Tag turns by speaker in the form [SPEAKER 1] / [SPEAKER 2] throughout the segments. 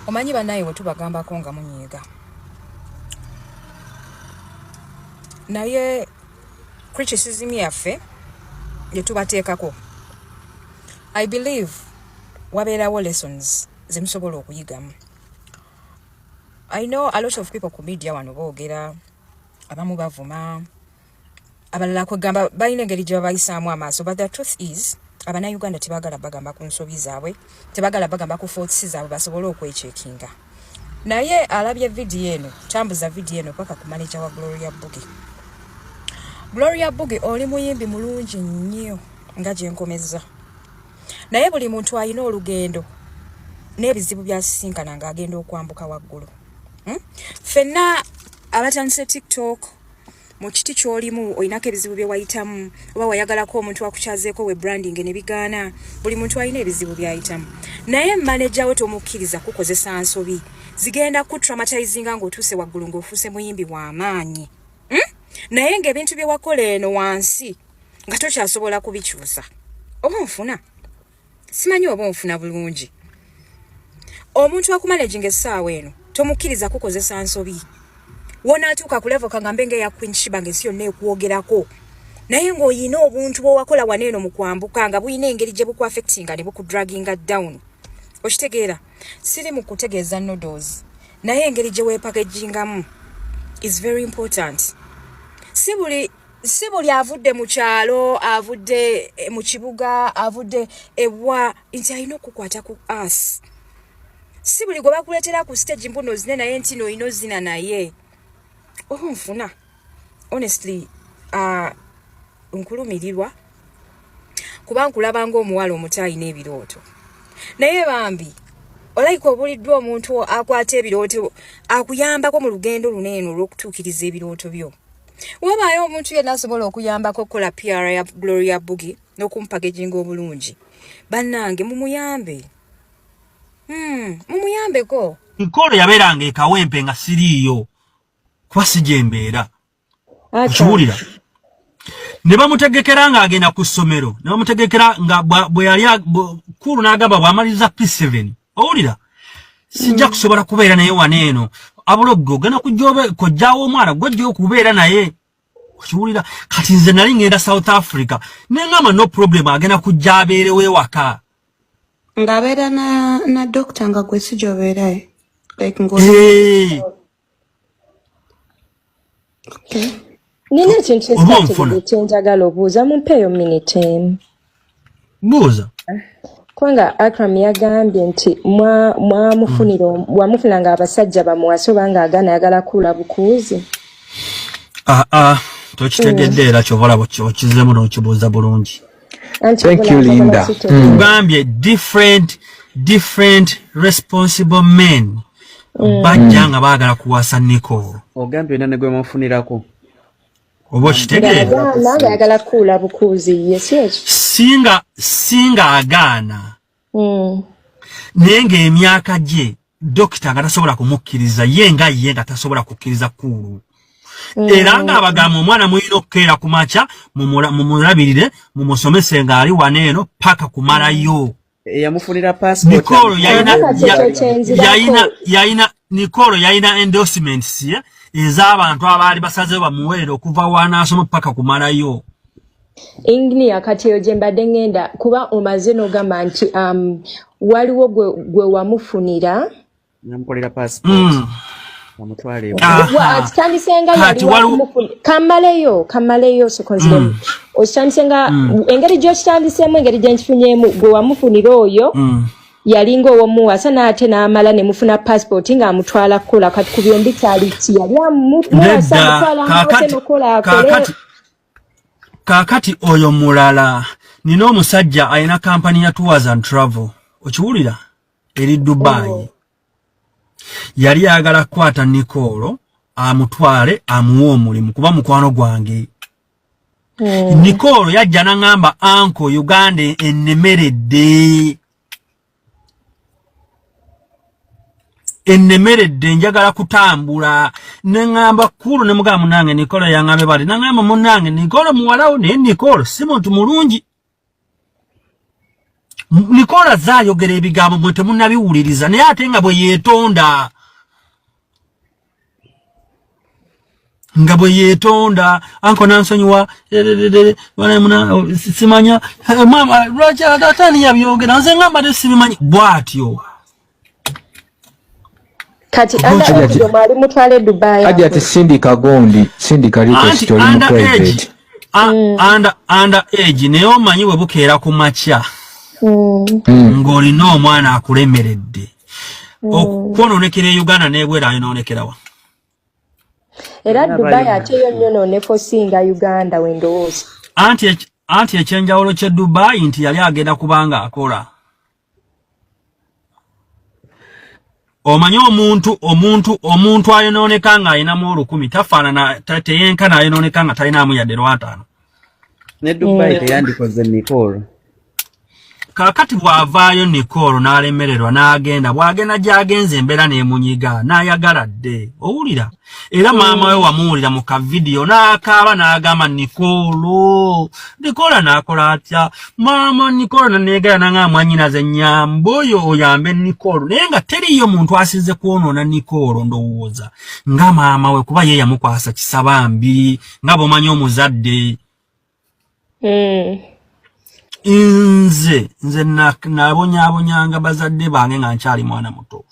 [SPEAKER 1] omanyi bannaye bwe tubagambako nga munyiiga naye criticism yaffe gye tubateekako I believe wabeerawo lessons ze musobola okuyigamu. I know a lot of people ku media wano boogera abamu bavuma abalala kwegamba balina engeri gye babayisaamu amaaso, but the truth is Abannayuganda tebagala bagamba ku nsobi zaabwe, tebagala bagamba ku faults zaabwe basobole okwechekinga. Naye alabye video eno, tambuza video eno paka ku manager wa Gloria Bugi. Gloria Bugi oli muyimbi mulungi nnyo nga gye nkomeza. Naye buli muntu alina olugendo n'ebizibu byasisinkana ng'agenda okwambuka waggulu. Fenna abatandise TikTok mu kiti ky'olimu olinako ebizibu bye wayitamu oba wayagalako omuntu akukyazeeko we branding ne bigaana, buli muntu alina ebizibu byayitamu. Naye manager we tomukkiriza kukozesa nsobi zigenda ku traumatizinga ng'otuuse waggulu ng'ofuuse muyimbi w'amaanyi. Naye ng'ebintu bye wakola eno wansi nga tokyasobola kubikyusa. Oba onfuna? Simanyi oba onfuna bulungi. Omuntu akumanaging essaawa eno tomukkiriza kukozesa nsobi. Wona atuuka ku level kagambe ya Queen Shiba ng'ensi yonna ekwogerako. Naye ng'oyina obuntu bw'owakola waneeno mu kwambuka nga buyina engeri gye bukuaffectinga ne bukudraginga down. Okitegeera? Siri mu kutegeeza noodles. Naye engeri gye weepackaginggamu is very important. Si buli avudde mu kyalo, avudde mu kibuga, avudde ewa nti alina okukwata ku us. Si buli gwe bakuleetera ku stage mpuno zine naye nti no ino zina naye. Nfuna. Honestly, nkulumirirwa kuba nkulaba ng'omuwala omutaayi n'ebirooto. Naye bambi olayika obuliddwa omuntu akwata ebirooto akuyambako mu lugendo luneeno olw'okutuukiriza ebirooto byo. Wabaayo omuntu yenna asobola okuyambako okukola PR ya Gloria Bugi n'okumupackaging obulungi. Bannange mumuyambe. Mumuyambeko.
[SPEAKER 2] Nkolo yabeeranga ekawempe nga siriiyo. Kuba sijembeera. Okuwulira. Ne bamutegekera ng'agenda ku ssomero. Ne bamutegekera nga bwe yali kulu n'agamba bw'amaliriza P7. Owulira? Sijja kusobola kubeera naye waneeno. Abuloggo ogenda kujjaawo omwana gw'ojja okubeera naye. Okuwulira. Kati nze nali ngenda South Africa. Ne ngamba no problem agenda kujja abeerewo ewaka.
[SPEAKER 3] Ng'abeera na doctor nga gwe sijja obeerayo. Like
[SPEAKER 4] Okay. Nina ekintu kyenjagala obuuza mumpeeyo minute emu.
[SPEAKER 2] Buuza.
[SPEAKER 4] Kubanga Akram yagambye nti wamufunanga abasajja bamuwasa oba ng'agaana ayagala kuula bukuuzi.
[SPEAKER 2] Tokitegedde era kyobola okizemu n'okibuuza bulungi.
[SPEAKER 5] Thank you, Linda.
[SPEAKER 2] Ngambye different responsible men. Bajja nga baagala kuwasa Nicole.
[SPEAKER 5] Ogambye nane gwe mufunirako.
[SPEAKER 2] Oba okitegeera?
[SPEAKER 4] Nanga ayagala kuula bukuuzi ye
[SPEAKER 2] singa agaana. Naye ng'emyaka gye dokita nga tasobola kumukkiriza ye nga tasobola kukkiriza kuulu. Era ng'abagamba omwana muyina okukeera ku makya mumulabirire mumusomese ng'ali waneeno paka kumalayo.
[SPEAKER 5] Yamufunira passport.
[SPEAKER 2] Nicole yalina endorsements ez'abantu abaali basazeewo bamuweerera okuva wanaasoma paka kumalayo.
[SPEAKER 4] Ingini akatiyo gye mbadde ngenda kuba omaze n'ogamba nti waliwo gwe wamufunira.
[SPEAKER 5] Namukolera passport. Namutwale.
[SPEAKER 4] Okitandisenga yali kamaleyo sekonziremu. Okitandisenga engeri gy'okitandisemu engeri gye nkifunyemu gwe wamufunira oyo. Yalinga owomuwasa n'ate n'amala ne mufuna passport ng'amutwala kukola kati ku byombi kyali ki yali amuwasa amutwala mukola akole.
[SPEAKER 2] Kaakati oyo mulala nina omusajja alina kampani ya Tours and Travel okiwulira eri Dubai. Yali ayagala kukwata Nicole amutwale amuwe omulimu kuba mukwano gwange. Nicole yajja n'angamba Uncle Uganda ennemeredde njagala kutambula nengamba kulu ne mugamba munange Nicole yangambe bali nangamba munange Nicole muwalawo ne Nicole si muntu mulungi. Nicola zaayogera ebigambo mwe temunnabiwuliriza naye ate nga bwe yeetonda anko nansonyiwa simanya mama lwaki atani yabyogera nze ngamba tesibimanyi bw'atyo
[SPEAKER 4] kati anda mwali mutwale Dubai
[SPEAKER 6] hadi ati sindika gondi sindika lite story mu private
[SPEAKER 2] under age naye omanyi bwe bukeera ku makya ng'olina omwana akulemeredde okwonoonekera e Uganda n'ebwera ayinoonekerawa
[SPEAKER 4] era Dubai ate yo nyonooneko singa Uganda wendowooza
[SPEAKER 2] anti ekyenjawulo kye Dubai nti yali agenda kubanga akola omanyi omuntu ayonooneka nga ayinamu 10 tafaanana teyenkana ayonooneka nga talinaamu yadde lwataano
[SPEAKER 5] ne Dubai teyandikoze Nicole
[SPEAKER 2] kakati bw'avaayo Nicole n'alemererwa n'agenda bw'agenda gy'agenze embeera n'emunyiga n'ayagala dde owulira era maama we wamuwulira mu kavidiyo n'akaaba n'agamba Nicole n'akola atya maama Nicole n'aneegala nanga mwanyinaze nnyambe oyo oyambe Nicole naye nga teriyo muntu asize kwonoona Nicole ndowooza nga maama we kuba ye yamukwasa kisabambi nga bw'omanyi omuzadde nze nabonyaabonyanga bazadde bange nga nkyali mwana muto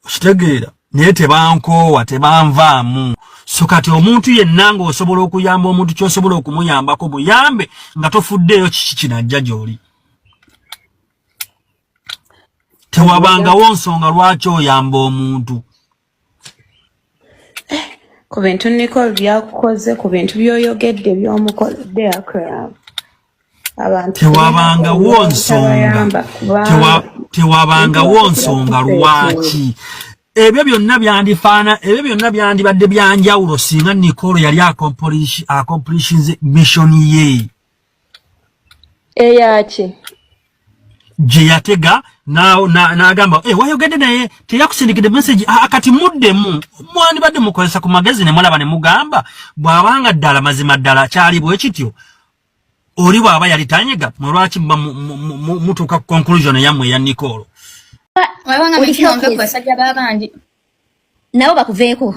[SPEAKER 2] okitegeera naye tebankoowa tebanvaamu so kati omuntu yenna ng'osobola okuyamba omuntu ky'osobola okumuyambako muyambe nga tofuddeeyo kiki kinajja gy'oli tewabangawo nsonga lwaki oyamba omuntu
[SPEAKER 3] ku bintu Nicole byakukoze ku bintu by'oyogedde by'omukoledde akola
[SPEAKER 2] tewabangawo nsonga lwaki ebyo byonna byandibadde byanjawulo singa Nicole yali accomplishes mission ye
[SPEAKER 4] eyaki
[SPEAKER 2] gye yatega n'agamba wayogedde naye teyakusindikidde message kati muddemu mwandibadde mukozesa ku magezi ne mulaba ne mugamba bw'abanga ddala mazima ddala kyali bwe kityo oli bw'aba yalitanyega mulwaki mutuuka ku conclusion yammwe ya Nicole
[SPEAKER 7] wabanga mekiyombe ku basajja b'abandi nabo bakuveeko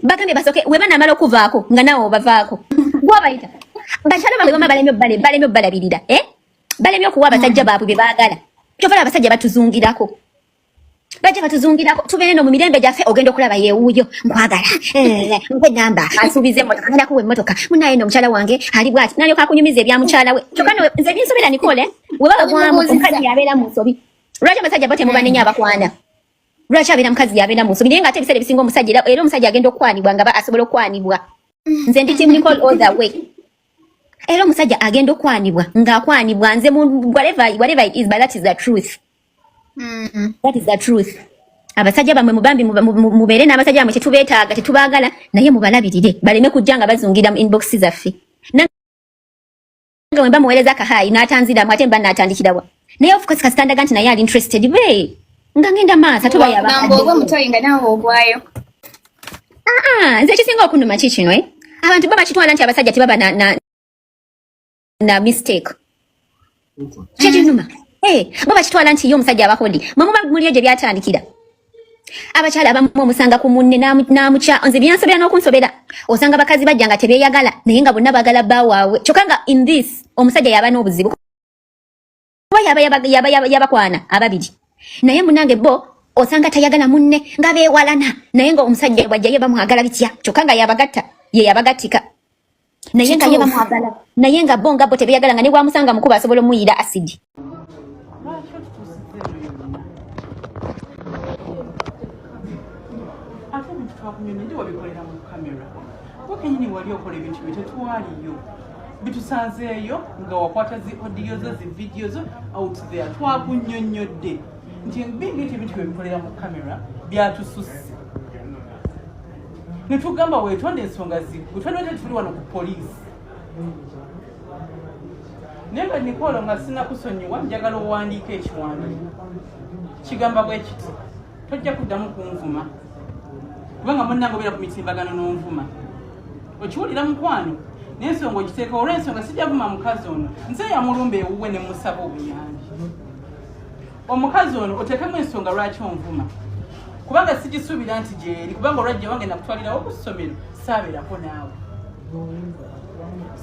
[SPEAKER 7] bagambye basoke we banamala okuvaako nga nawo bavaako gwabayita bakyala bamwe bama balemye obbalabirira balemye okuwa abasajja baabwe bye baagala kyovala abasajja batuzungirako bajja batuzungirako tubeere no mu mirembe gyaffe ogenda okulaba yeewuuyo nkwagala nkwe namba asuubiza emmotoka ngenda kuwa emmotoka munaye n'omukyala wange ali bw'ati nalyoka akunyumiza ebya mukyala we kyokka nze binsobera Nicole we baba gwamu omukazi yabeera mu nsobi lwaki abasajja bo temubanenya abakwana lwaki abeera mukazi yabeera mu nsobi naye nga ate ebiseera ebisinga omusajja era omusajja agenda okukwanibwa nga asobola okukwanibwa nze ndi team Nicole all the way era omusajja agenda okukwanibwa ng'akwanibwa nze whatever it is but that is the truth. That is the truth. Abasajja bamwe mubambi mubeere n'abasajja bamwe tetubeetaaga tetubaagala naye mubalabirire baleme kujjanga bazungira mu inbox zaffe nange wemba muweereza akahayi n'atanziramu ate mba n'atandikirawa naye of course kastandaga nti naye ali interested be nga ngenda maaso tuba yabagamba obwe mutoyinga nawe ogwayo nze ekisinga okunuma kikino abantu babakitwala nti abasajja tebaba na mistake kyekinuma baba kitwala nti yo omusajja abakoli mwemuba muli gye byatandikira abakyala abamu omusanga ku munne n'amukya nze byansobera n'okunsobera osanga bakazi bajja nga tebeeyagala naye nga bonna baagala bba waabwe kyokka nga in this omusajja yaba n'obuzibu kuba yabakwana ababiri naye munange bo osanga tayagala munne nga beewalana naye nga omusajja bwajja ye bamwagala bitya kyokka nga yabagatta ye yabagattika naye nga ye bamwagala naye nga bo nga bo tebeeyagala nga ne bwamusanga mukuba asobola omuyira asidi.
[SPEAKER 8] Nyini wali okola ebintu byetetwaliyo bitusanzeeyo nga wakwata zi audio zo zi video zo out there twakunnyonnyodde nti bingi ebintu byebikolera mu kamera byatususse netugamba weetonda ensonga wetwandibate tuli wano ku poliisi naye nga Nicole nga sinakusonyiwa njagala owandiika ekiwandiiko kigamba bwe kiti tojja kuddamu kunvuma kubanga munnange obeera ku mitimbagano n'onvuma okiwulira mukwano n'ensonga ogiteeka olw'ensonga sijja vuma mukazi ono nze yamulumba ewuwe ne musaba obuyambi omukazi ono oteekemu ensonga lwaki onvuma kubanga sigisuubira nti gyeri kubanga olwajja wange nakutwalirawo ku ssomero saabeerako naawe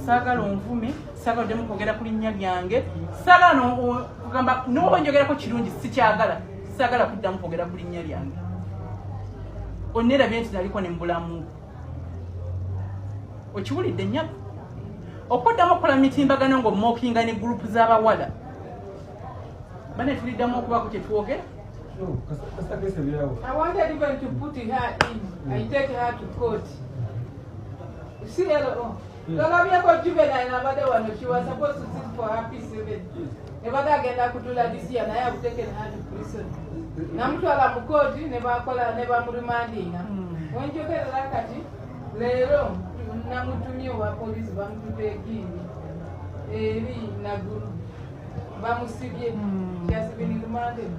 [SPEAKER 8] saagala onvume saagala oddemu kwogera ku linnya lyange saagala kugamba n'oba njogerako kirungi sikyagala saagala kuddamu kwogera ku linnya lyange onneerabye nti naliko ne mbulamu okiwulidde nnyako okuddamu okukola mitimbagano ng'omookinga ne gurupu z'abawala bane tuliddamu okubaako kye twogera
[SPEAKER 9] I wanted even to put her in. I take her to court. You see, Juvenile, she was supposed to sit for her P7. Never again, Kutula this year, and I have taken her to prison. Namtwala Mukoti, never reminding her. When you get a rakati, Lero, Namutumi or police bank to take in. Nagu Bamusibi, she has been remanded.